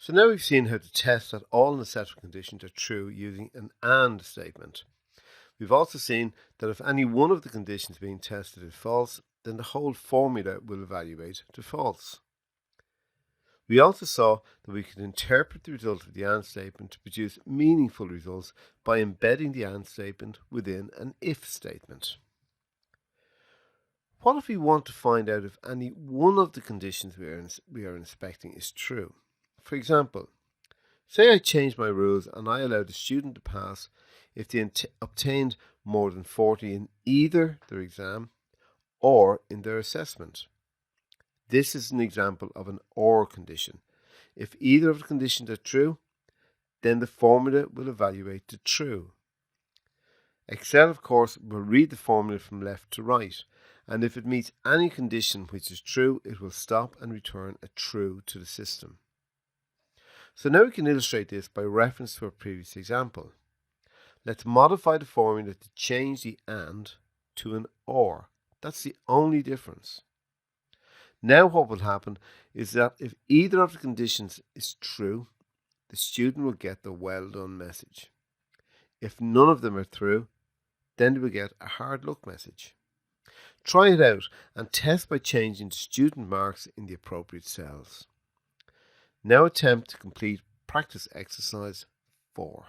So now we've seen how to test that all in a set of conditions are true using an AND statement. We've also seen that if any one of the conditions being tested is false, then the whole formula will evaluate to false. We also saw that we could interpret the result of the AND statement to produce meaningful results by embedding the AND statement within an if statement. What if we want to find out if any one of the conditions we are inspecting is true? For example, say I changed my rules and I allowed a student to pass if they obtained more than 40 in either their exam or in their assessment. This is an example of an OR condition. If either of the conditions are true, then the formula will evaluate to true. Excel, of course, will read the formula from left to right, and if it meets any condition which is true, it will stop and return a true to the system. So now we can illustrate this by reference to our previous example. Let's modify the formula to change the AND to an OR. That's the only difference. Now what will happen is that if either of the conditions is true, the student will get the well done message. If none of them are true, then they will get a hard luck message. Try it out and test by changing the student marks in the appropriate cells. Now attempt to complete practice exercise 4.